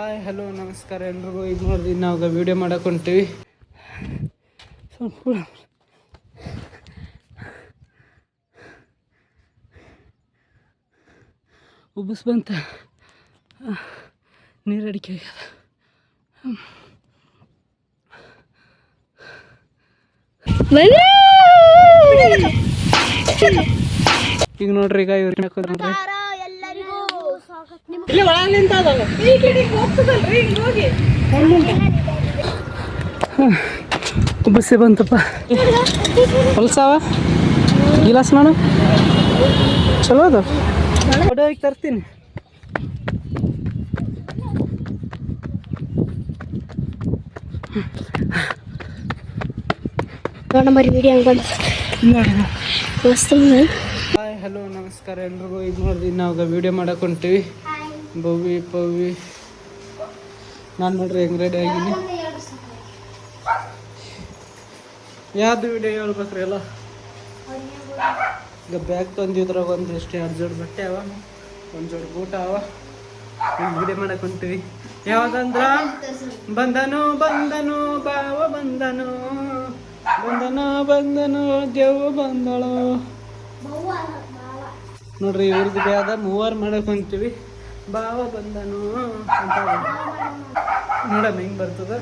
Hi hello ನಮಸ್ಕಾರ ಎಲ್ರಿಗೂ. ಈಗ ನೋಡ್ರಿ ನಾವು ವೀಡಿಯೋ ಮಾಡಕ್ಕೆ ಹೊಂಟೀವಿ. ಸ್ವಲ್ಪ ಉಬ್ಬಸ್ ಬಂತ, ನೀರು ಅಡಿಕೆ ಈಗ ನೋಡ್ರಿ. ಈಗ ಇವ್ರಿಗೆ ನೋಡ್ರಿ ಇಲ್ಲಿ ಒಳಗೆ ನಿಂತದಲ್ಲ, ಬಸ್ಸೇ ಬಂತಪ್ಪ. ಹೊಲ್ಸಾವ ಗಿಲಾಸ್ ಮಾಡು, ಚಲೋ ಅದ. ಹೊಡೆಯೋಗಿ ತರ್ತೀನಿ. ಹಾಯ್ ಹಲೋ ನಮಸ್ಕಾರ ಎಲ್ರಿಗೂ. ಈಗ ನೋಡ್ರಿ ನಾವು ವೀಡಿಯೋ ಮಾಡಕ್ಕೆ ಹೊಂಟೀವಿ. ಭವ್ಯ ಪವ್ಯ ನಾನು ನೋಡ್ರಿ ಹೆಂಗೆ ರೆಡಿ ಆಗಿನಿ. ಯಾವ್ದು ವೀಡಿಯೋ ಹೇಳ್ಬೇಕ್ರಿ ಎಲ್ಲ. ಈಗ ಬ್ಯಾಗ್ ತಂದಿದ್ರಾಗ ಒಂದಿಷ್ಟು 2 ಜೋಡಿ ಬಟ್ಟೆ ಅವ, 1 ಜೋಡಿ ಬೂಟ ಅವ. ವೀಡಿಯೋ ಮಾಡಕ್ಕೆ ಹೊಂಟೀವಿ. ಯಾವ್ದಂದ್ರ ಬಂದನು ಬಂದನು ಬಾವ ಬಂದನು, ಬಂದನು ಬಂದನು ದೇವು ಬಂದಳು. ನೋಡ್ರಿ ಇವ್ರದ್ದು ಬ್ಯಾದ ಮೂವರು ಮಾಡಕ್ಕೆ ಹೊಂಟೀವಿ. ಬಾವ ಬಂದನು ಅಂತ ನೋಡಮ್ಮ ಹೆಂಗೆ ಬರ್ತದ.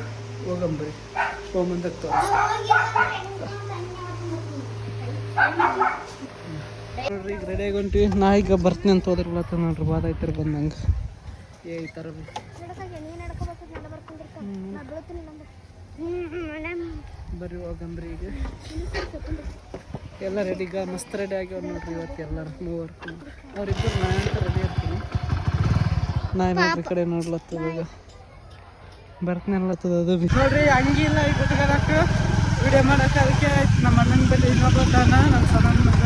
ಹೋಗಂಬ್ರಿ ಹೋಗಂದಕ್ಕೆ ನೋಡ್ರಿ. ಈಗ ರೆಡಿಯಾಗಿ ಹೊಂಟೀವಿ. ನಾ ಈಗ ಬರ್ತೀನಿ ಅಂತ ಹೋದ್ರಲ್ಲತ್ತ ನೋಡ್ರಿ. ಬಾದ ಐತರ ಬಂದಂಗೆ ಈ ಥರ ಬರ್ರಿ ಹೋಗಂಬ್ರಿ. ಈಗ ಎಲ್ಲ ರೆಡಿ, ಈಗ ಮಸ್ತ್ ರೆಡಿ ಆಗ್ಯಾವ ನೋಡ್ರಿ. ಇವತ್ತು ಎಲ್ಲರೂ ಮೂವರು ಅವ್ರಿಬ್ಬರು ನಾ ಅಂತ ರೆಡಿ ಇರ್ತೀನಿ. ನಾನು ನೋಡ್ರಿ ಕಡೆ ನೋಡ್ಲತ್ತದ. ಈಗ ಬರ್ತೀನಿ ಅನ್ಲತ್ತದ. ಅದು ನೋಡ್ರಿ ಅಂಗಿ ಇಲ್ಲ ಈಗ ಗುಟ್ಕೊಳಕ್ಕೆ ವಿಡಿಯೋ ಮಾಡೋಕೆ. ಅದಕ್ಕೆ ನಮ್ಮ ಅಣ್ಣನ ಬಳಿ ಇನ್ನೊಬ್ಬತಾನ ನಮ್ಮ ಸಣ್ಣಗ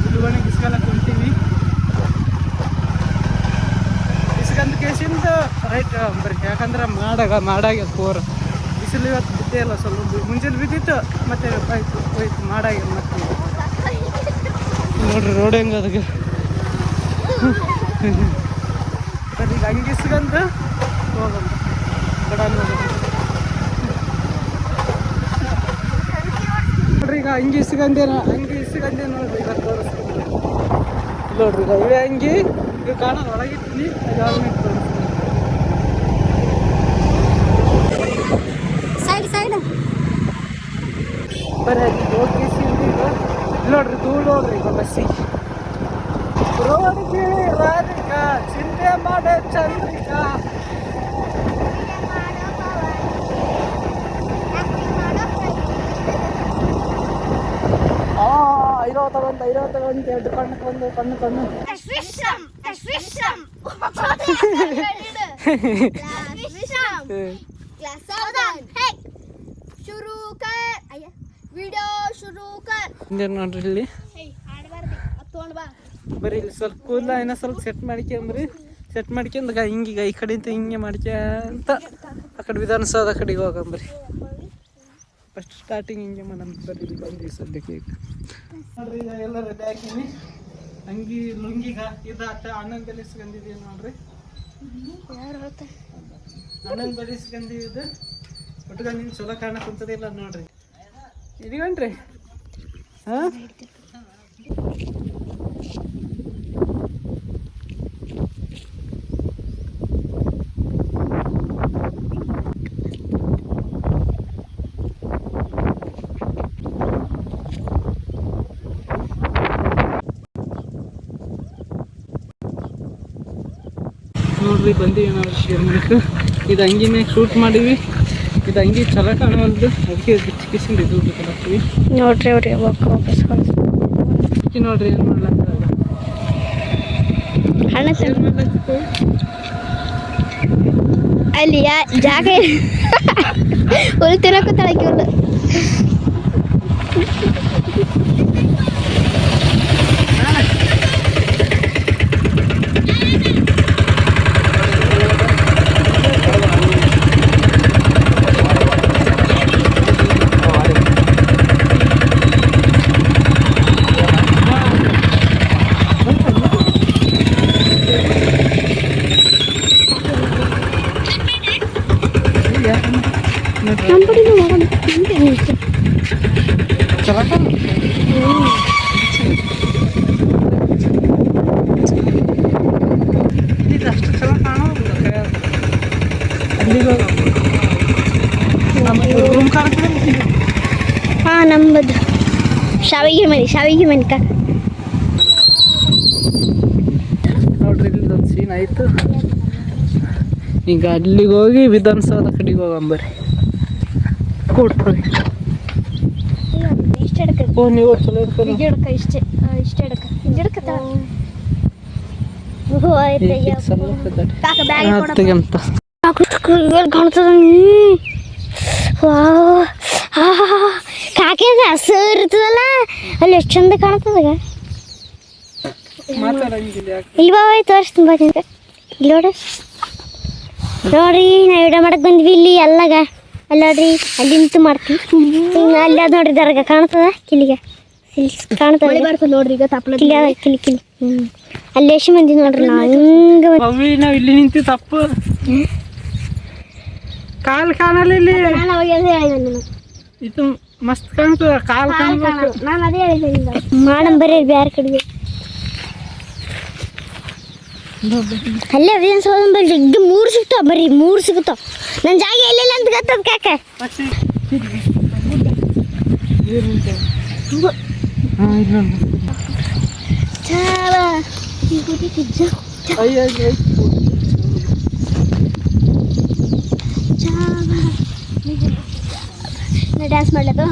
ಉಲ್ವಣಿಗೆ ಇಸ್ಕೊಳಕ್ಕೆ ಹೊಂಟೀವಿ. ಇಸ್ಕೊಂಡ್ ಕೇಸಿಂದ ರೈಟ್ ಬರ್ರಿ. ಯಾಕಂದ್ರೆ ಮಾಡಾಗ್ಯ ಪೋರ್ ಬಿಸಿಲು ಇವತ್ತು ಬಿದ್ದೇ ಇಲ್ಲ. ಸ್ವಲ್ಪ ಮುಂಜಾನೆ ಬಿದ್ದಿತ್ತು, ಮತ್ತೆ ಹೋಯ್ತು ಮಾಡಾಗ್ಯ. ಮತ್ತೆ ನೋಡ್ರಿ ರೋಡ್ ಹೆಂಗೆ ಅದಕ್ಕೆ ಬರ್ರಿ. ಈಗ ಹಂಗೆ ಇಸ್ಕೊಂಡು ಹೋಗಮ್ಮ ಕಡೆ ನೋಡ್ರಿ. ಈಗ ಹಂಗೆ ಇಸ್ಕೊಂಡೆ ನೋಡ್ರಿ. ಈಗ ತೋರಿಸ್ತೀನಿ ನೋಡ್ರಿ. ಈಗ ಇವೇ ಹಂಗೆ ಈಗ ಕಾಣೋದು ಒಳಗಿರ್ತೀನಿ. ಅದು ತೋರಿಸ್ತೀನಿ ಬರೀ ಹೋಗಿ ನೋಡ್ರಿ. ಧೂಳು ಹೋಗ್ರಿ ಈಗ ಬಸ್ಸಿಗೆ. ರೋಡ್ಗೆ ರಾಧಿಕಾ ಚಿಂತೆ ಮಾಡೆ ಚಂದ್ರಿಕಾ. ಐರೋ ತಗೊಂತ 2 ಕಣ್ಣು ನೋಡ್ರಿ. ಇಲ್ಲಿ ಬರೀ ಇಲ್ಲಿ ಸ್ವಲ್ಪ ಕೂದಲ ಏನೋ ಸ್ವಲ್ಪ ಸೆಟ್ ಮಾಡ್ಕೊಂಬ್ರಿ. ಸೆಟ್ ಮಾಡ್ಕೊಂಡ್ ಹಿಂಗೀಗ ಈ ಕಡೆಯಿಂದ ಹಿಂಗೆ ಮಾಡ್ಕೊಂತ ಆ ಕಡೆ ವಿಧಾನಸೌಧ ಆ ಕಡೆಗೆ ಹೋಗಂಬ್ರಿ. ಫಸ್ಟ್ ಸ್ಟಾರ್ಟಿಂಗ್ ಹಿಂಗೆ ಮಾಡಮ್ ಬರ್ರಿ. ಬಂದು ಸದ್ಯಕ್ಕೆ ಈಗ ನೋಡ್ರಿ. ಈಗ ಎಲ್ಲ ರೆಡಿ ಹಾಕಿನಿ. ಅಂಗಿ ಲುಂಗಿಗ ಇದು ಅಣ್ಣನ ಬೆಲೆ ಇಸ್ಕೊಂಡಿದ್ದೀವಿ ನೋಡ್ರಿ. ಅಣ್ಣನ ಬೆಲೆ ಇಸ್ಕೊಂಡಿದ್ದು ಒಟ್ಟಿಗೆ ನಿಮ್ಗೆ ಚಲೋ ಕಾರಣ ಕುಂತದಿಲ್ಲ ನೋಡ್ರಿ. ಇದೀವನ್ರಿ. ಹಾಂ ನೋಡ್ರಿ ಬಂದೀವಿ ನಾವು ಶಿವಮೊಗ್ಗಕ್ಕೆ. ಇದು ಅಂಗಿ ಮ್ಯಾಗ ಶೂಟ್ ಮಾಡೀವಿ. ಇದು ಅಂಗಿ ಚಲೋ ಕಾಣವಲ್ದು, ಅದಕ್ಕೆ ಚಿಕಿತ್ಸೆ ಇದು ಕಲಾಕ್ತೀವಿ ನೋಡ್ರಿ. ಅವ್ರಿಗೆ ವಾಪಸ್ ನೋಡ್ರಿ ಏನು ಮಾಡ್ಲಕ್ಕ ಅಲ್ಲಿ ಜಾಗ ಹುಲ್ ತಿನ್ನಕತ್ತಾಳಕಿ. ಹುಲ್ಲು ನಮ್ಮ ಕಡೆನೂ ಮಾಡೋಣ ಚಲೋ ಇದು ಅಷ್ಟು ಚಲೋ ಕಾಣೋದು ಅಲ್ಲಿಗೆ ರೂಮ್ ಕಾಣ್ತದೆ. ಹಾಂ ನಮ್ಮದು ಶಾವಿಗೆ ಮನೆ ಕಾಕ ನೋಡ್ರಿ ಇಲ್ಲೊಂದು ಸೀನ್ ಆಯಿತು. ಈಗ ಅಲ್ಲಿಗೆ ಹೋಗಿ ವಿಧಾನಸೌಧ ಕಡೆಗೆ ಹೋಗಂಬರಿ ಕೊಡ್ರಿ. ಓ ನೀವು ಚಲೋ ಇರ್ತಾರೆ ಇಷ್ಟೇ ಅಂತ ಕಾಣ್ತದ ಕಾಕೆ ಹಸಿರು ಇರ್ತದಲ್ಲ ಅಲ್ಲಿ ಎಷ್ಟು ಚಂದ ಕಾಣ್ತದಾಗ. ಇಲ್ಲಿ ಬಾಬಾ ತೋರಿಸ್ತೀನಿ ಬಾ ಇಲ್ಲಿ ನೋಡ್ರಿ ನೋಡ್ರಿ ನಾವು ವಿಡಿಯೋ ಮಾಡಕ್ ಬಂದ್ವಿ ಇಲ್ಲಿ ಎಲ್ಲಾಗ ಅಲ್ಲಿ ನೋಡ್ರಿ ಅಲ್ಲಿ ನಿಂತು ಮಾಡ್ತೀವಿ. ಅಲ್ಲಿ ಅದು ನೋಡ್ರಿ ದರ್ಗ ಕಾಣ್ತದ ಕಿಲಿಗೆ ಕಾಣ್ತದ ನೋಡ್ರಿ ಈಗ ಕಿಲಿ ಅಲ್ಲಿ ಎಷ್ಟು ಮಂದಿ ನೋಡ್ರಿ ನಾವು ಇಲ್ಲಿ ನಿಂತು ತಪ್ಪು ಕಾಲ್ ಕಾಣಲ್ಲ ಇಲ್ಲಿ ಇದು ಮಸ್ತ್ ಕಾಣ್ತದ ಕಾಲ್ ಕಾಣ್ಬೇಕು. ನಾನು ಅದೇ ಹೇಳಿದೆ ಮಾಡಮ್ ಬರೀ ಬ್ಯಾರೆ ಕಡೆಗೆ ಅಲ್ಲೇ ವಿಧಾನಸೌಧ ಬರೀ ಈಗ 3 ಸಿಗ್ತಾವ ಬರೀ 3 ಸಿಗ್ತಾವ. ನನ್ನ ಜಾಗ ಎಲ್ಲೆಲ್ಲ ಅಂತ ಗೊತ್ತದ ಕಾಕ. ಡ್ಯಾನ್ಸ್ ಮಾಡ್ಲದು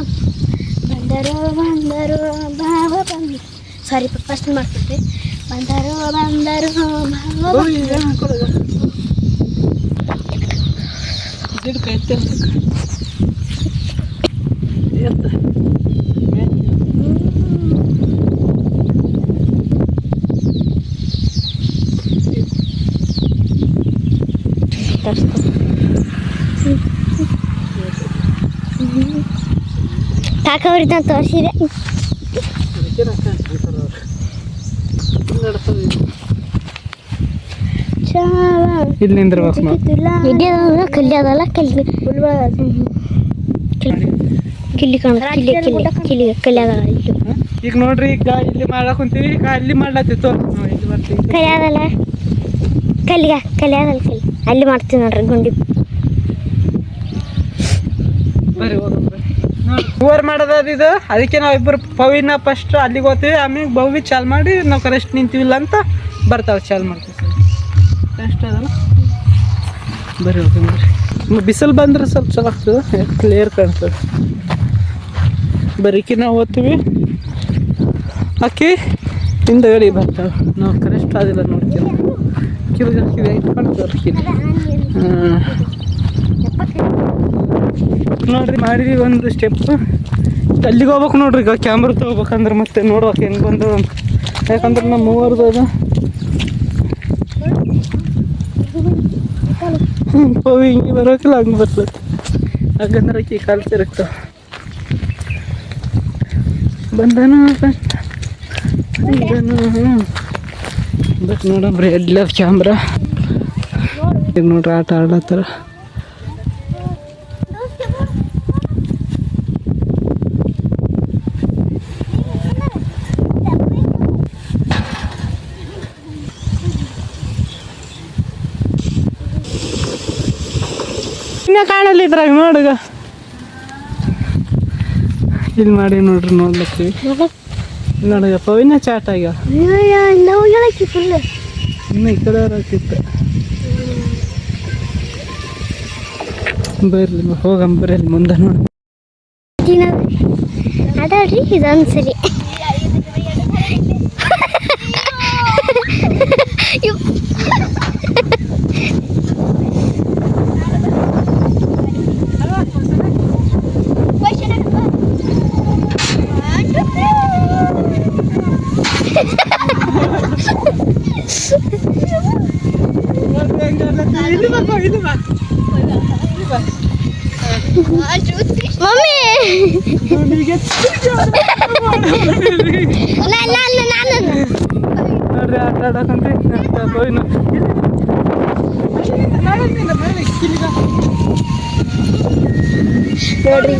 ಬಂದರು ಭಾವ ಬಂದು ಸಾರಿ ಫಸ್ಟ್ ಮಾಡ್ತಿದ್ವಿ. ಬಂದರು ಕಾಕ ಅವ್ರಿಗೆ ನಾನು ತೋರಿಸಿದೆ. ಇಲ್ಲಿ ನಿಂದಿರ್ಬೇಕು ಕಲ್ಲಿ ಅದಲ್ಲ ಕಿಲ್ಲಿ ಕಿಲ್ಲಿ ಕಲ್ಲಿ ಅದಲ್ಲ ಈಗ ನೋಡ್ರಿ ಈಗ ಇಲ್ಲಿ ಮಾಡಕ್ ಕುಂತೀವಿ. ಈಗ ಅಲ್ಲಿ ಮಾಡ್ಲತ್ತಿತ್ತು ಇಲ್ಲಿ ಬರ್ತೀವಿ. ಕಲ್ಲಿ ಅದಲ್ಲ ಕಲ್ಲಿ ಅದಲ್ಲ ಅಲ್ಲಿ ಮಾಡ್ತೀವಿ ನೋಡ್ರಿ ಗುಂಡಿ ಬರ್ರಿ ಹೋಗ್ರಿ. ಓವರ್ ಮಾಡೋದು ಇದು ಅದಕ್ಕೆ ನಾವು ಇಬ್ಬರು ಪವಿನ ಫಸ್ಟ್ ಅಲ್ಲಿಗೆ ಹೋಗ್ತೀವಿ. ಆಮೇಲೆ ಬವಿ ಚಾಲ್ ಮಾಡಿ ನಾವು ಕರೆಕ್ಟ್ ನಿಂತೀವಿಲ್ಲ ಅಂತ ಬರ್ತಾವೆ ಚಾಲ್ ಮಾಡ್ತೀವಿ. ಅಷ್ಟು ಅದಲ್ಲ ಬರ್ರಿ ಹೋಗಿ ಬರ್ರಿ. ಬಿಸಿಲು ಬಂದ್ರೆ ಸ್ವಲ್ಪ ಚಲೋ ಆಗ್ತದೆ ಕ್ಲಿಯರ್ ಕಾಣ್ತದೆ. ಬರೀಕಿ ನಾವು ಹೋಗ್ತೀವಿ ಅಕ್ಕಿ ಹಿಂದಗಡೆ ಬರ್ತಾವೆ. ನಾವು ಕರೆಕ್ಟ್ ಆದಿಲ್ಲ ನೋಡ್ತೀವಿ ಕಿವಿ ಇಟ್ಕೊಳ್ತೇವೆ ಕಿವಿ. ನೋಡ್ರಿ ಮಾಡಿದ್ವಿ ಒಂದು ಸ್ಟೆಪ್ ಅಲ್ಲಿಗೆ ಹೋಗ್ಬೇಕು ನೋಡ್ರಿ. ಈಗ ಕ್ಯಾಮ್ರಾ ತೊಗೋಬೇಕಂದ್ರೆ ಮತ್ತೆ ನೋಡ್ಬೇಕು ಹೆಂಗೆ ಬಂದವು ಅಂತ. ಯಾಕಂದ್ರೆ ನಮ್ಮ ಮೂವರ್ದು ಅದು ಪವಿ ಹಿಂಗೆ ಬರೋಕಿಲ್ಲ ಹಂಗೆ ಬರ್ತದೆ. ಹಾಗಂದ್ರೆ ಅಕ್ಕಿ ಕಾಲು ತಿರುಗ್ತಾವೆ. ಬಂದನು ಬಟ್ ನೋಡಮ್ರಿ ಎಲ್ಲ ಕ್ಯಾಮ್ರಾ ಈಗ ನೋಡ್ರಿ ಆಟ ಆಡ್ಲತ್ತಾರ. ಇನ್ನ ಕಾಣಲ್ಲ ಇದ್ರಾಗ ನೋಡುಗ ಇಲ್ಲಿ ಮಾಡಿ ನೋಡ್ರಿ ನೋಡ್ಲತ್ತೀವಿ. ನೋಡುಗ ಪವಿನ ಚಾಟ್ ಆಗ್ಯಾವ ಇನ್ನು ಈ ಕಡೆ ಹಾಕಿತ್ತು. ಬರ್ಲಿ ಹೋಗಂಬರ್ರಿ ಅಲ್ಲಿ ಮುಂದೆ ನೋಡಿ ಅದಾಡ್ರಿ ಇದೊಂದು ಸರಿ ಮಮ್ಮಿ ನೋಡ್ರಿ ಆಟ ಆಡಕಂತ ನೋಡ್ರಿ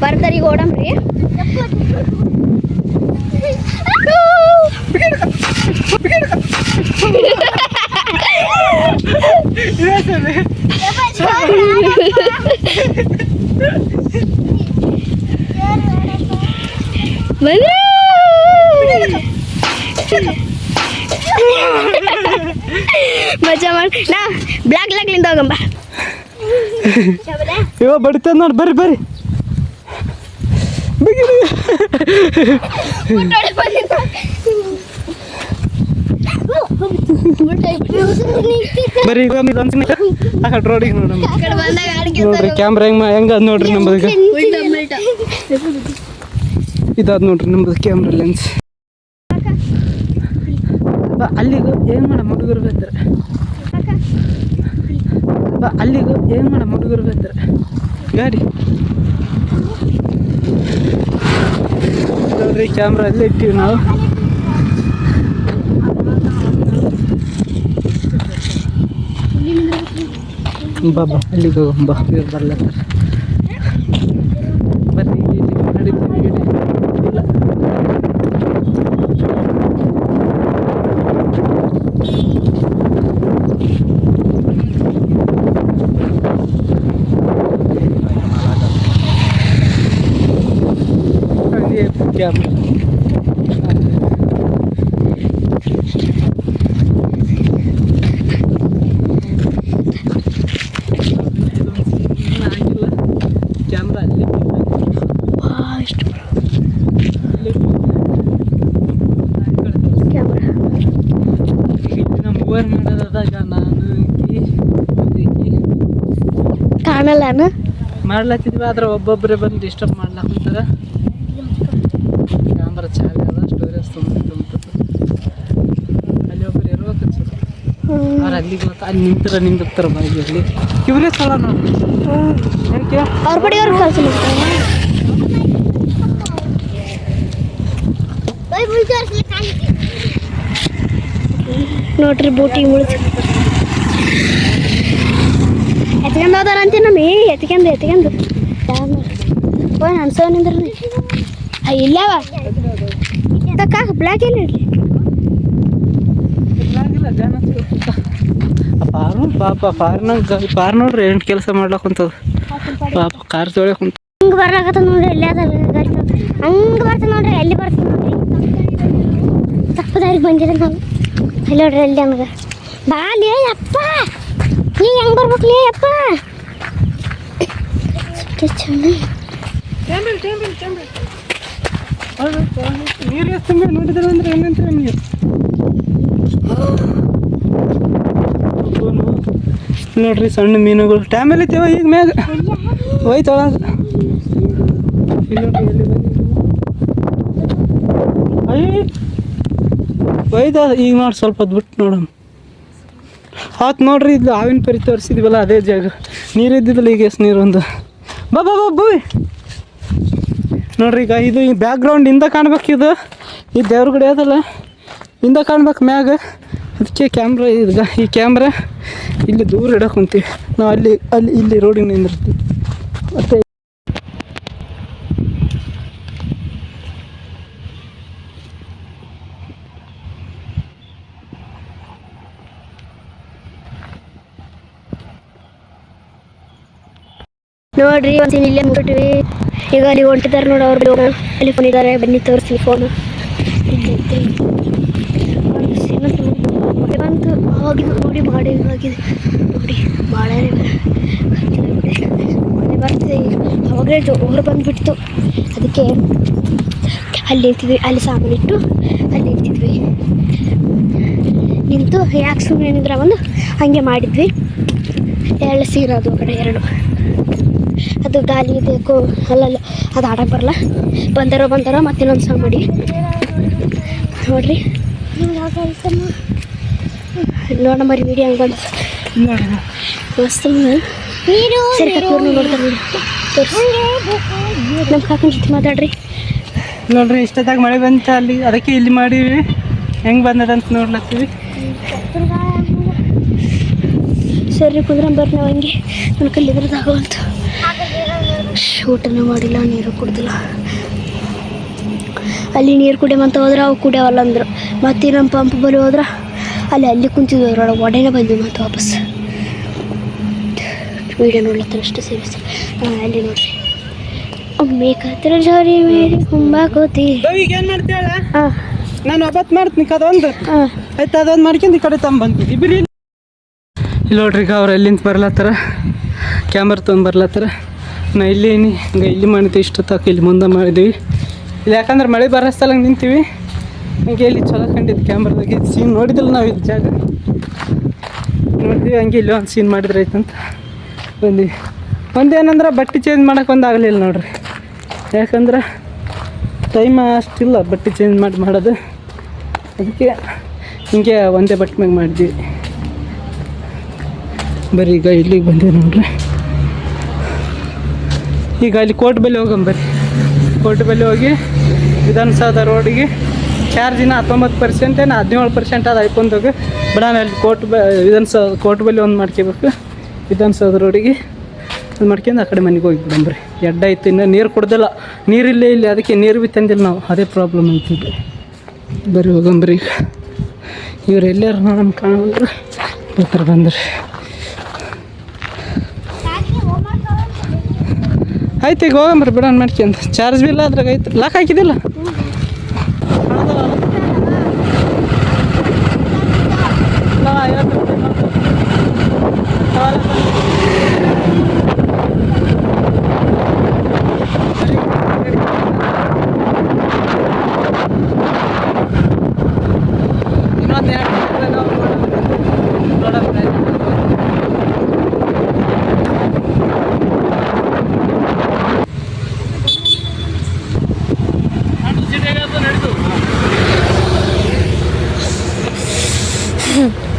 ಬರ್ತಾರ ಈಗ ಓಡಮ್ರಿ ಮಜಾ ಮಾಡಿ ನಾ ಬ್ಲಾಕ್ ಲಿಂದ ಹೋಗಂಬ ಇವ ಬಡಿತದ ನೋಡಿ ಬರ್ರಿ ಬರ್ರಿ ಬರ್ರಿ ಈಗ ಆ ಕಡೆ ರೋಡಿಗೆ ನೋಡಮ್ಮ ನೋಡ್ರಿ ಕ್ಯಾಮ್ರಾ ಹೆಂಗ ಅದ್ ನೋಡ್ರಿ ನಮ್ಮದು ಇದಾದ್ ನೋಡ್ರಿ ನಮ್ಮದು ಕ್ಯಾಮ್ರಾ ಲೆನ್ಸ್ ಅಲ್ಲಿಗೂ ಏನು ಮಾಡ ಹುಡುಗರು ಬರ್ತಾರೆ ಅಲ್ಲಿಗೂ ಏನು ಮಾಡ ಹುಡುಗರು ಬರ್ತಾರೆ ಗಾಡಿ ನೋಡ್ರಿ ಕ್ಯಾಮ್ರಾ ಅಲ್ಲೇ ಇಟ್ಟಿವಿ ನಾವು ಬಾಬಾ ಅಲ್ಲಿಗೆ ಹೋಗಂಬ ಇವ್ರು ಬರ್ಲತ್ತಾರ ಬರ್ರಿ ಇಲ್ಲಿ ನಡೀತೀವಿ ಇಲ್ಲ ಕ್ಯಾಮ್ರಾ ಕ್ಯಾಮ್ರಾ ಅಲ್ಲಿ ನಮ್ಮ ಮೂವರ್ ಮಾಡೋದಾಗ ನಾನು ಕಾಣಲ್ಲ ಮಾಡ್ಲತ್ತಿದ್ವಿ ಆದ್ರೆ ಒಬ್ಬೊಬ್ಬರೇ ಬಂದು ಡಿಸ್ಟರ್ಬ್ ಮಾಡ್ಲಾಕಂತಾರ ಕ್ಯಾಮ್ರಾ ಚಾಲಿ ಅದ ಸ್ಟೋರೇಜ್ ತುಂಬಿತ್ತು ಅಲ್ಲಿ ಒಬ್ಬರು ಇರ್ಬೇಕು ಅವ್ರು ಅಲ್ಲಿಗೆ ಅಲ್ಲಿ ನಿಂತಿರ್ತಾರ ಬಾಯಿಯಲ್ಲಿ ಇವರೇ ಚಲೋ ನೋಡಿ ಯಾಕೆ ಅವ್ರ ಪಡಿ ಅವ್ರು ಕೆಲಸ ನೋಡ್ರಿ ಬೋಟಿಗೆ ಮುಳಿಸಿ ಎತ್ಕೊಂಡು ಹೋದಾರ ಅಂತೀವಿ ನಮ್ಮಿ ಎತ್ಕೊಂಡು ಓಯ್ ಅನ್ಸೋ ನಿಂದ್ರಿ ಇಲ್ಲವ ತಕ್ಕ ಬ್ಲ್ಯಾಕ್ ಏನು ಇರಲಿ ಪಾರ್ ನೋಡ್ರಿ ಎಂಟು ಕೆಲಸ ಮಾಡ್ಲಾಕುಂತದ ಪಾಪ ಕಾರ್ ತೊಳೆ ಕುಂತ ಹಂಗೆ ಬರ್ಲಾಕತ್ತ ನೋಡ್ರಿ ಎಲ್ಲಿ ಅದ ಗಾಡಿ ಹಂಗೆ ಬರ್ತದೆ ನೋಡ್ರಿ ಎಲ್ಲಿ ಬರ್ತದೆ ನೋಡ್ರಿ ತಪ್ಪು ದಾರಿಗೆ ಬಂದಿರ ನಾವು ಅಲ್ಲಿ ನೋಡ್ರಿ ಎಲ್ಲಿ ಹಂಗೆ ಬಾಲಿ ಅಪ್ಪ ನೀ ಹೆಂಗೆ ಬರ್ಬೇಕ್ಲಿ ಅಪ್ಪ ಚೆನ್ನಾಗಿ ನೀರು ಎಷ್ಟು ನೋಡಿದ್ರೆ ಅಂದ್ರೆ ಏನಂತಾರೆ ನೀವು ನೋಡ್ರಿ ಸಣ್ಣ ಮೀನುಗಳು ಟ್ಯಾಮಲ್ಲಿ ಇತ್ತೇವ ಈಗ ಮ್ಯಾಗ ಹೋಯ್ತೊಳಗ ಒಯ್ದ ಈಗ ನೋಡಿ ಸ್ವಲ್ಪ ಹೊತ್ತು ಬಿಟ್ಟು ನೋಡೋಣ ಆತು ನೋಡ್ರಿ ಇದು ಹಾವಿನ ಪರಿ ತೋರಿಸಿದ್ವಲ್ಲ ಅದೇ ಜಾಗ ನೀರು ಇದ್ದಿದ್ದಲ್ಲ ಈಗ ಎಷ್ಟು ನೀರು ಒಂದು ಬಾ ಬಾ ಬಾ ಬೂಯ್ ನೋಡ್ರಿ ಈಗ ಇದು ಈ ಬ್ಯಾಕ್ಗ್ರೌಂಡ್ ಇಂದ ಕಾಣ್ಬೇಕು ಇದು ಈ ದೇವ್ರ ಗುಡಿ ಅದಲ್ಲ ಇಂದ ಕಾಣ್ಬೇಕು ಮ್ಯಾಗ ಅದಕ್ಕೆ ಕ್ಯಾಮ್ರಾ ಈಗ ಈ ಕ್ಯಾಮ್ರಾ ಇಲ್ಲಿ ದೂರ ಇಡಕ್ಕೆ ಕುಂತೀವಿ ನಾವು ಅಲ್ಲಿ ಇಲ್ಲಿ ರೋಡಿಗೆ ನಿಂದಿರ್ತೀವಿ ಮತ್ತು ನೋಡ್ರಿ ಒಂದು ಇಲ್ಲೇ ಮುಟ್ಟಿವಿ ಈಗ ಅಲ್ಲಿ ಹೊಂಟಿದ್ದಾರೆ ನೋಡಿ ಅವ್ರು ಅಲ್ಲಿ ಫೋನ್ ಇದ್ದಾರೆ ಬನ್ನಿ ತೋರಿಸ್ತೀನಿ ಫೋನು ಬಂತು ಹೋಗಿ ನೋಡಿ ಮಾಡಿ ಆಗಿದೆ ನೋಡಿ ಭಾಳ ಮಳೆ ಬರ್ತದೆ ಅವಾಗಲೇ ಜೋರು ಬಂದುಬಿಡ್ತು ಅದಕ್ಕೆ ಅಲ್ಲಿ ನಿಂತಿದ್ವಿ ಅಲ್ಲಿ ಸಾಮಾನು ಇಟ್ಟು ಅಲ್ಲಿ ನಿಂತಿದ್ವಿ ನಿಂತು ಯಾಕೆ ಸುಮ್ಮನೆ ಏನಿದ್ರೆ ಒಂದು ಹಾಗೆ ಮಾಡಿದ್ವಿ ಎರಡು ಸೀರೋದು ಆ ಕಡೆ ಎರಡು ಅದು ಗಾಲಿ ಬೇಕು ಅಲ್ಲಲ್ಲ ಅದು ಆಡಕ್ಕೆ ಬರಲ್ಲ ಬಂದಾರೋ ಮತ್ತೆ ಇನ್ನೊಂದು ಸಹ ಮಾಡಿ ನೋಡ್ರಿ ನೋಡ ಮರಿ ವಿಡಿಯೋ ಹಂಗೆ ಬಂದು ಮಸ್ತ್ ಸರಿ ನೋಡ್ತಾರೆ ನಮ್ಮ ಕಾಕನ ಜೊತೆ ಮಾತಾಡ್ರಿ ನೋಡ್ರಿ ಇಷ್ಟದಾಗ ಮಳೆ ಬಂತ ಅಲ್ಲಿ ಅದಕ್ಕೆ ಇಲ್ಲಿ ಮಾಡೀವಿ ಹೆಂಗೆ ಬಂದದಂತ ನೋಡ್ಲತ್ತೀವಿ ಸರಿ ಕುಂದ್ರೆ ಬರ್ರಿ ನಾವು ಹಂಗೆ ನನ್ನ ಕಲ್ಲಿದ್ರದಾಗಂತ ಊಟನೂ ಮಾಡಿಲ್ಲ ನೀರು ಕುಡ್ದಿಲ್ಲ. ಅಲ್ಲಿ ನೀರು ಕುಡಿಯಮಂತ ಹೋದ್ರೆ ಅವು ಕುಡಿಯವಲ್ಲ ಅಂದ್ರು. ಮತ್ತೆ ನಮ್ಮ ಪಂಪ್ ಬಳಿ ಹೋದ್ರೆ ಅಲ್ಲಿ ಕುಂತಿದ್ವು ಅದ್ರೊಳಗೆ ಒಡೆನೇ ಬಂದ್ವಿ ಮತ್ತೆ ವಾಪಸ್. ವೀಡಿಯೋ ನೋಡ್ಲತ್ತಾರ ಅಷ್ಟು ಸೇರಿಸಿ ಅಲ್ಲಿ ನೋಡ್ರಿ ಬೇಕಾದ್ರೆ ಜೋರಿ ಮೇರಿ ಕುಂಬಾಕೋತಿ. ಈಗ ಏನು ಮಾಡ್ತೀಯಲ್ಲ ಹಾಂ ನಾನು ಒಬ್ಬತ್ತು ಮಾಡ್ತೀನಿ ಅದೊಂದು ಆಯ್ತು. ಅದೊಂದು ಮಾಡ್ಕೊಂಡು ಈ ಕಡೆ ತಂಬಂತೀವಿ ಇಬ್ಬರು. ಇಲ್ಲಿ ನೋಡ್ರಿ ಈಗ ಅವ್ರು ಎಲ್ಲಿಂದ ಬರ್ಲತ್ತಾರ, ಕ್ಯಾಮ್ರಾ ತೊಗೊಂಡು ಬರ್ಲತ್ತಾರ. ನಾ ಇಲ್ಲಿ ಇಲ್ಲಿ ಮಾಡಿದ್ವಿ ಇಷ್ಟೊತ್ತಾಕ ಇಲ್ಲಿ ಮುಂದೆ ಮಾಡಿದ್ವಿ. ಇಲ್ಲಿ ಯಾಕಂದ್ರೆ ಮಳೆ ಬರೋಸ್ತಲ್ಲ ನಿಂತೀವಿ. ಹಂಗೆ ಇಲ್ಲಿ ಚಲೋ ಕಂಡಿದ್ದು ಕ್ಯಾಮ್ರಾದಾಗ ಸೀನ್ ನೋಡಿದಿಲ್ಲ ನಾವು ಇದು ಜಾಗ ನೋಡಿದ್ವಿ. ಹಂಗೆ ಇಲ್ಲಿ ಒಂದು ಸೀನ್ ಮಾಡಿದ್ರೆ ಆಯ್ತಂತ ಬಂದ್ವಿ. ಒಂದೇನಂದ್ರೆ ಬಟ್ಟೆ ಚೇಂಜ್ ಮಾಡೋಕೆ ಆಗಲಿಲ್ಲ ನೋಡ್ರಿ, ಯಾಕಂದ್ರೆ ಟೈಮ್ ಅಷ್ಟಿಲ್ಲ ಬಟ್ಟೆ ಚೇಂಜ್ ಮಾಡೋದು. ಅದಕ್ಕೆ ಹಿಂಗೆ ಒಂದೇ ಬಟ್ಟೆ ಮ್ಯಾಗ ಮಾಡಿದ್ವಿ. ಬರೀ ಈಗ ಇಲ್ಲಿಗೆ ಬಂದೀವಿ ನೋಡ್ರಿ. ಈಗ ಅಲ್ಲಿ ಕೋರ್ಟ್ ಬಲ್ಲಿ ಹೋಗಂಬರ್ರಿ. ಕೋರ್ಟ್ ಬಲ್ಲಿ ಹೋಗಿ ವಿಧಾನಸೌಧ ರೋಡಿಗೆ ಚಾರ್ಜಿನ 19% 17% ಅದು ಐಕೊಂಡೋಗಿ ಬಿಡಾನ ಅಲ್ಲಿ ಕೋರ್ಟ್ ಬಲ್ಲಿ ಒಂದು ಮಾಡ್ಕೋಬೇಕು. ವಿಧಾನಸೌಧ ರೋಡಿಗೆ ಅದು ಮಾಡ್ಕೊಂಡು ಆ ಕಡೆ ಮನೆಗೆ ಹೋಗಿ ಬಿಡಂಬ್ರಿ. ಎಡ್ಡ ಐತಿ, ಇನ್ನು ನೀರು ಕೊಡ್ದಿಲ್ಲ, ನೀರಿಲ್ಲೇ ಇಲ್ಲಿ, ಅದಕ್ಕೆ ನೀರು ಭೀ ತಂದಿಲ್ಲ ನಾವು. ಅದೇ ಪ್ರಾಬ್ಲಮ್ ಐತಿ. ಬರೀ ಹೋಗಂಬ್ರಿ. ಈಗ ಇವ್ರು ಎಲ್ಲಾರು ನಮ್ಮ ಕಾಣಂದ್ರೆ ಬರ್ತಾರೆ ಬಂದ್ರಿ. ಆಯ್ತು ಈಗ ಹೋಗಂಬ್ರಿ ಬಿಡೋಣ ಮಾಡ್ಕೊಂತ. ಚಾರ್ಜ್ ಬಿ ಇಲ್ಲ ಅದ್ರಾಗ ಐತ್ರಿ. ಲಾಕ್ ಹಾಕಿದಿಲ್ಲ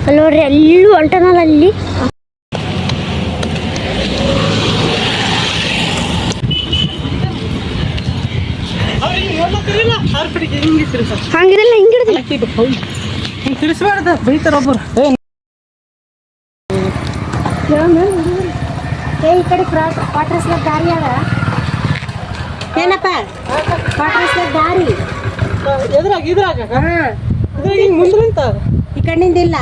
ಅಲ್ಲಿ ನೋಡ್ರಿ ಅಲ್ಲೂ ಹೊಂಟನಲ್ಲ ಅಲ್ಲಿ. ಹಂಗಿರಲ್ಲ ಹಿಂಗಿಡ್ದು ಹಿಂಗೆ ತಿರ್ಸ್ಬಾರ್ದ, ಬೈತಾರ ಒಬ್ಬರು. ಈ ಕಡೆ ಕ್ವಾಟ್ರಸ್ಲ ದಾರಿ ಅದ ಏನಪ್ಪ, ಕ್ವಾಟ್ರಸ್ಲ ದಾರಿ ಇದ್ರಾಗ ಹಿಂಗೆ ಮುಂದೆ ನಿಂತ ಈ ಕಣ್ಣಿಂದ ಇಲ್ಲ.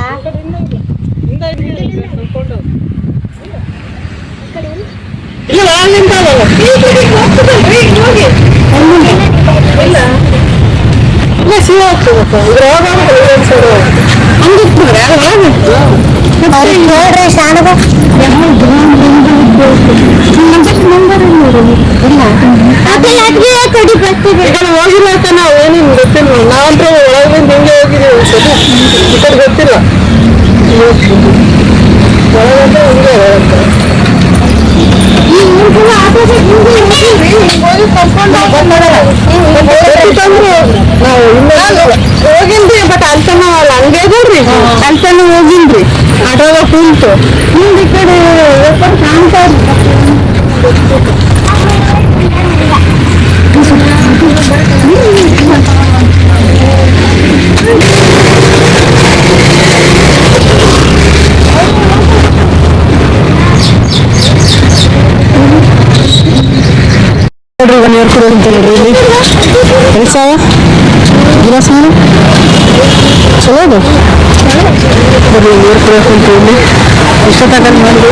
ನೋಡ್ರಿ ಶಾಣಗ ಕಡಿ ಬರ್ತೀವಿ. ಹೋಗಿಲ್ಲ ಅಂತ ನಾವು ಏನೇನು ಗೊತ್ತಿಲ್ಲ. ನಾವಂತೂ ಒಳಗಿಂದ ಹಿಂಗೆ ಹೋಗಿದ್ದೀವಿ ಅನ್ಸೋದು. ಈ ಕಡೆ ಗೊತ್ತಿಲ್ಲ. ಒಳಗಂತ ಹಿಂಗೆ ನಾವು ಹೋಗಿನ್ರಿ. ಬಟ್ ಅಂತನೂ ಅಲ್ಲ, ಹಂಗೆ ಇದ್ರಿ ಅಂತನೂ ಹೋಗಿನ್ರಿ. ಆಟೋದ ಕುಂತು ಹಿಂದೆ ಈ ಕಡೆ ಕಾಣ್ತಾ ನೋಡ್ರಿ. ನೀರು ಕೂಡ ಅಂತ ನೋಡ್ರಿ. ಇಲ್ಲಿ ಕೆಲಸ ಗಿಲಾಸ್ ನೀರು ಚಲೋ ಅದು. ಬರ್ರಿ ನೀರು ಕುಡಿಯೋಕಂತ ಇಲ್ಲಿ ಇಷ್ಟೊತ್ತಾಗ ಮಾಡಿದ್ವಿ.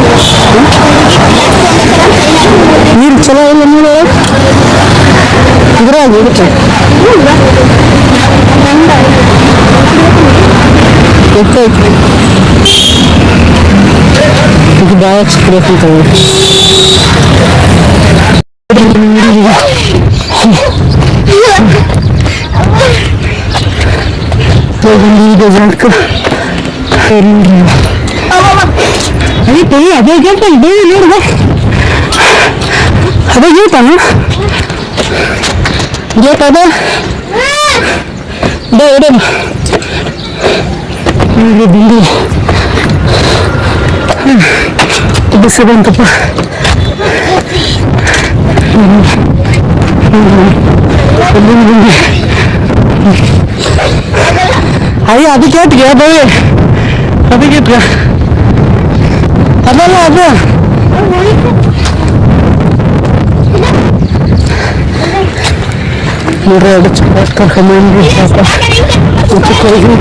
ನೀರು ಚಲೋ ಇಲ್ಲ, ನೀರು ಇದ್ರಾಗ ಇರುತ್ತೆ. ಗೊತ್ತಾಯ್ತು ಇದು ಭಾಳ ಕುಡಿಯೋಕಂತ ಅದೇ ಗೇಟ್ ನೋಡ್ದೆ, ಅದೇ ಗೇಟನ ಗೇಟ್ ಅದ ಇಡೋಣ ಬಿಂದು ಬಿಸಿ ಬಂತಪ್ಪ. ಅಯ್ಯ ಅದಕ್ಕೆ ಅದಕ್ಕೆ ಅದು ನೋಡ್ರಿ ಅದು ಚೆನ್ನಾಗಿ ಕರ್ಕೊಂಬಂದು ಪಾಪ ಊಟಕ್ಕೆ ಹೋಗಿ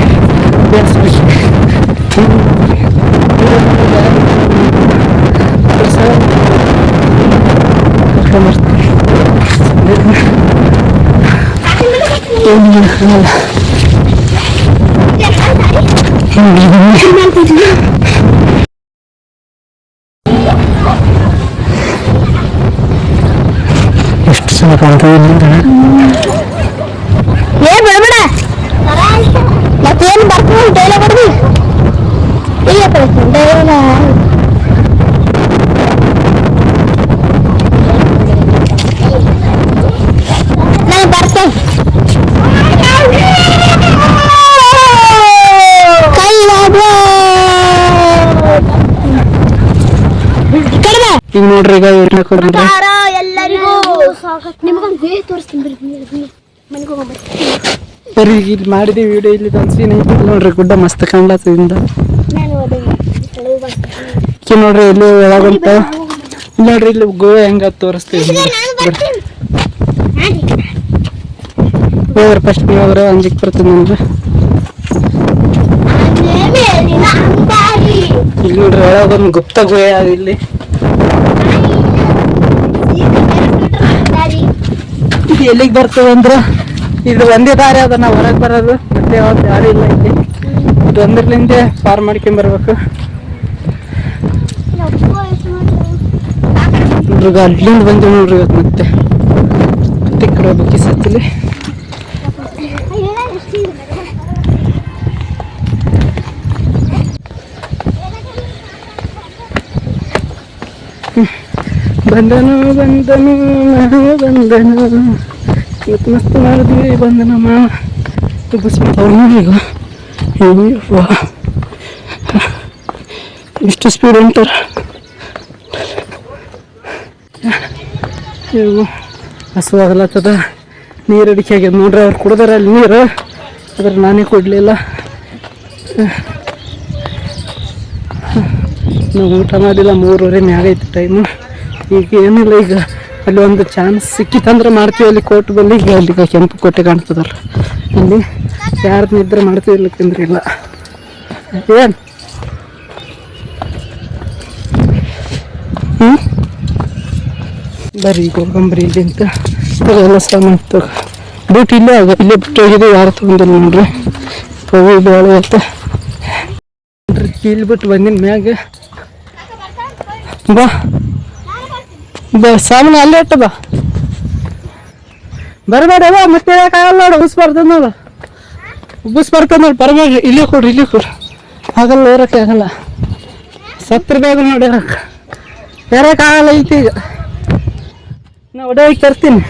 ಎಷ್ಟು ಚೆನ್ನಾಗಿ ಕಾಣ್ತದೆ ಏನ್ ಬೇಡ ಮತ್ತೇನು ಬರ್ತೀನಿ ಡೈಲ ಬರ್ದಿ ಈಗ ಡೈಲ ನಾನು ಬರ್ತೇನೆ ಕೈ ಈಗ ನೋಡ್ರಿ ಈಗ ಏನ ಕೊಡ್ರಿ ಎಲ್ಲರಿಗೂ ನಿಮಗೊಂದು ವೇ ತೋರಿಸ್ತೀನಿ ಮನೆಗೆ ಹೋಗ್ಬೇಕು ಬರೀ ಇಲ್ಲಿ ಮಾಡಿದ ವಿಡಿಯೋ ಇಲ್ಲಿ ಸೀನ್ ಐತಿ ನೋಡ್ರಿ ಗುಡ್ಡ ಮಸ್ತ್ ಕಾಣ್ಲತ್ತದಿಂದ ನೋಡ್ರಿ ಇಲ್ಲಿ ಒಳಗಂತ ನೋಡ್ರಿ ಇಲ್ಲಿ ಗೋವಾ ಹೆಂಗ ತೋರಿಸ್ತೀವಿ ಹೋಗ್ರಿ ಫಸ್ಟ್ ನೀವು ಹೋಗ್ರೆ ಅಂಜಿಕ್ ಬರ್ತದೆ ನಮ್ಗೆ ಇಲ್ಲಿ ನೋಡ್ರಿ ಒಳಗೊಂದು ಗುಪ್ತ ಗುಹೆ ಅದ ಇಲ್ಲಿ ಎಲ್ಲಿಗೆ ಬರ್ತದೆ ಅಂದ್ರೆ ಇದು ಒಂದೇ ದಾರಿ ಅದ ನಾವು ಹೊರಗೆ ಬರೋದು ಮತ್ತೆ ಯಾವ್ದು ದಾರಿ ಇಲ್ಲ ಇಲ್ಲಿ ಇದು ಒಂದ್ರಲಿಂದ ಪಾರ್ ಮಾಡ್ಕೊಂಡ್ ಬರ್ಬೇಕು ನೋಡ್ರಿ ಅಲ್ಲಿಂದ ಬಂದು ನೋಡ್ರಿ ಇವತ್ತು ಮತ್ತೆ ಮತ್ತೆ ಈ ಕಡೆ ಹೋಗ್ಬೇಕು ಈ ಸತ್ತಿಲಿ ಬಂದನು ಬಂದನು ನಾವು ಬಂದನು ಇವತ್ತು ಮಸ್ತ್ ಮಾಡಿದ್ವಿ ಬಂದನ ಮಾವ ಬಸ್ ಈಗ ಇಷ್ಟು ಸ್ಪೀಡ್ ಉಂಟಾರ ಇವು ಹಸುವಾಗಲತ್ತದ ನೀರು ಅಡಿಕೆ ಆಗ್ಯದ ನೋಡ್ರಿ ಅವ್ರು ಕುಡ್ದಾರ ಅಲ್ಲಿ ನೀರು ಅದ್ರ ನಾನೇ ಕೊಡಲಿಲ್ಲ ನಾವು ಊಟ ಮಾಡಿಲ್ಲ 3:30 ಮ್ಯಾಗ ಐತಿ ಟೈಮು ಈಗ ಏನಿಲ್ಲ ಈಗ ಅಲ್ಲಿ ಒಂದು ಚಾನ್ಸ್ ಸಿಕ್ಕಿತ್ತಂದ್ರೆ ಮಾಡ್ತೀವಿ ಅಲ್ಲಿ ಕೋರ್ಟ್ ಬಲ್ಲಿ ಈಗ ಅಲ್ಲಿ ಕೆಂಪು ಕೋಟೆ ಕಾಣ್ತದಲ್ಲ ಅಲ್ಲಿ ಯಾರು ನಿದ್ರೆ ಮಾಡ್ತೀವಿ ಇಲ್ಲಕ್ಕಂದ್ರೆ ಇಲ್ಲ ಏನು ಬರ್ರಿ ಈಗ ಹೋಗಂಬ್ರಿ ಇಲ್ಲಿ ಅಂತ ಎಲ್ಲ ಸಾಮಾನು ತಗೋ ಬೂಟ್ ಇಲ್ಲೇ ಆಗ ಇಲ್ಲೇ ಬಿಟ್ಟು ಹೋಗಿದ್ದು ಯಾರು ತೊಗೊಂಡಿಲ್ಲ ನೋಡ್ರಿ ಪವಿ ಬೇಳೆ ಅಂತ ನೋಡ್ರಿ ಕೀಲ್ ಬಿಟ್ಟು ಬಂದಿನ ಮ್ಯಾಗ ಬಾ ಸಾಮಾನು ಅಲ್ಲೇ ಇಟ್ಟು ಬಾ ಬರಬೇಡ ಮತ್ತೆ ಆಗಲ್ಲ ನೋಡು ಉಸ್ ಬರ್ತದೆ ನೋಡು ಉಬ್ಬಸ್ ಬರ್ತದೆ ನೋಡಿ ಬರಬೇಡ್ರಿ ಇಲ್ಲೇ ಕೊಡ್ರಿ ಆಗಲ್ಲ ಏರಕ್ಕೆ ಆಗಲ್ಲ ಸತ್ರ ಬೇಗ ನೋಡಿ ಏರಕ್ಕೆ ಆಗಲ್ಲ ಐತಿ ಈಗ ನಾ ಒಡೆಯಾಗಿ ತರ್ತೀನಿ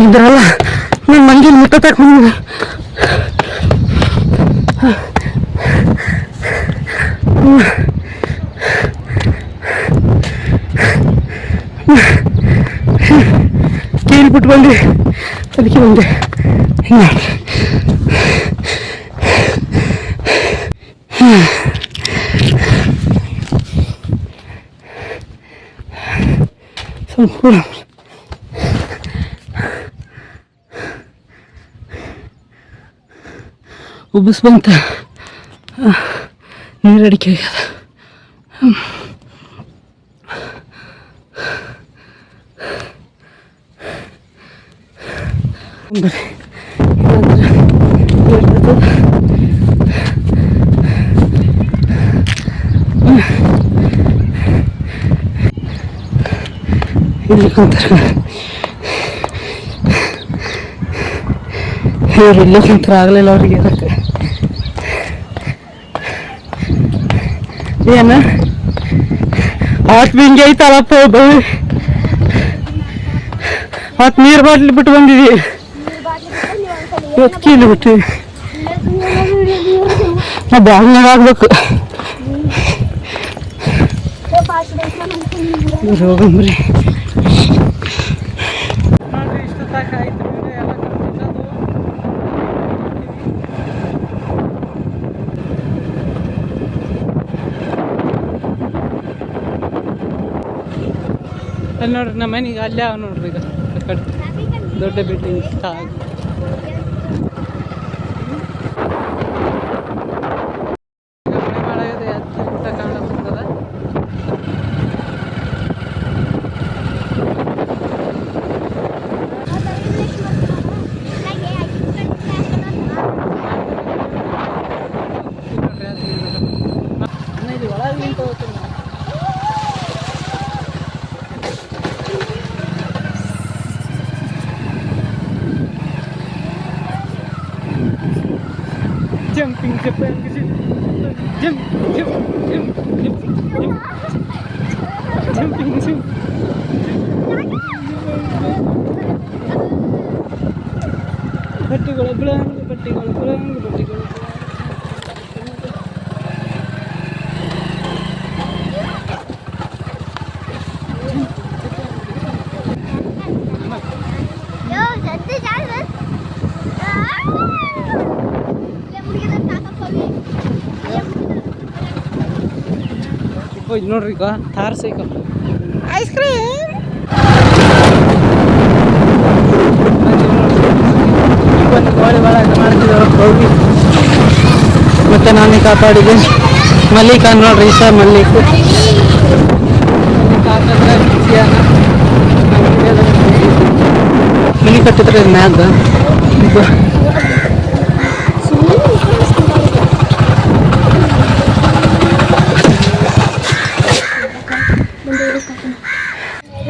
ಇದ್ರಲ್ಲ ನಾನು ಮಂಗಿನ ಮುಟ್ಟತಕ್ಕ ಬಂದ ಕೇಳ್ಬಿಟ್ಟು ಬಂದೆ ಅದಕ್ಕೆ ಬಂದೆ ಸ್ವಲ್ಪ ಉಬ್ಬಸ್ ಬಂತ ನೀರು ಅಡಿಕೆ ಆಗ್ಯದ ಬರ್ರಿ ಇಲ್ಲಿ ಕುಂತಾರೆ ಇವ್ರು ಇಲ್ಲೇ ಕುಂತಾರೆ ಆಗಲಿಲ್ಲ ಅವ್ರಿಗೆ ಅದಕ್ಕೆ ಏನು ಆತ್ ಹಿಂಗೆ ಐತಲ್ಲಪ್ಪ ಬೈ ಮತ್ತು ನೀರು ಬಾಟ್ಲಿ ಬಿಟ್ಟು ಬಂದಿದ್ವಿ ಇವತ್ತು ಕೀಲಿ ಬಿಟ್ಟು ನಾ ಬ್ಯಾಗ್ನಾಗ ಆಗ್ಬೇಕು ಹೋಗಂಬ್ರಿ ನೋಡ್ರಿ ಇಷ್ಟು ತನಕ ಆಯ್ತು ವಿಡಿಯೋ ಎಲ್ಲ ಕಂಪ್ಲೀಟ್ ಅದು. ಅಲ್ಲಿ ನೋಡ್ರಿ ನಮ್ಮ ಮನೆಗೆ ಅಲ್ಲೇ ಅವ ನೋಡ್ರಿ ಈಗ ಆ ಕಡೆ ದೊಡ್ಡ ಬಿಲ್ಡಿಂಗ್ ಇಷ್ಟ ಆಗಿ ಮಳೆ ಮಾಡಾಗಿದೆ ಅಜ್ಜಿ ಊಟ ಕಾಣತ್ತದ. ಇದು ಒಳಗೆ ನಿಂತು ಹೋಗ್ತೀನಿ ನಾನು. Jumping, jumping, jump, jump, jump, jump, jump, jumping, jump. ಬಟ್ಟೆಗಳು ಬ್ಲಾಂಗ್, ಬಟ್ಟೆಗಳು ಬ್ಲಾಂಗ್, ಬಟ್ಟೆಗಳು ಹೋಗಿ ನೋಡ್ರಿ ಈಗ ಥಾರ್ ಸೈಕಲ್ ಐಸ್ ಕ್ರೀಮ್ ಒಂದು ಗೋಳಿ ಒಳಗೆ ಮಾಡ್ತಿದ್ದೇವೆ ಹೋಗಿ. ಮತ್ತೆ ನಾನೇ ಕಾಪಾಡಿದೆ ಮಲ್ಲಿಕ ನೋಡ್ರಿ ಸರ್ ಮಲ್ಲಿಕ ಮನೆ ಕಟ್ಟಿದ್ರೆ ಮ್ಯಾಗ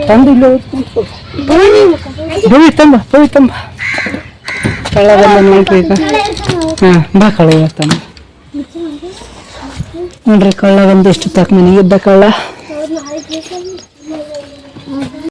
ತಂದು ಇಲ್ಲ ಹೋಗಿ ತಂಬ ಕಳ್ಳದೆಲ್ಲ ನೋಡ್ರಿ ಈಗ. ಹಾಂ ಬಾ ಕಳ್ಳ ತಂಬ ನೋಡ್ರಿ ಕಳ್ಳ ಬಂದು ಎಷ್ಟು ತಕ್ಕ ಮನೆಗಿದ್ದ ಕಳ್ಳ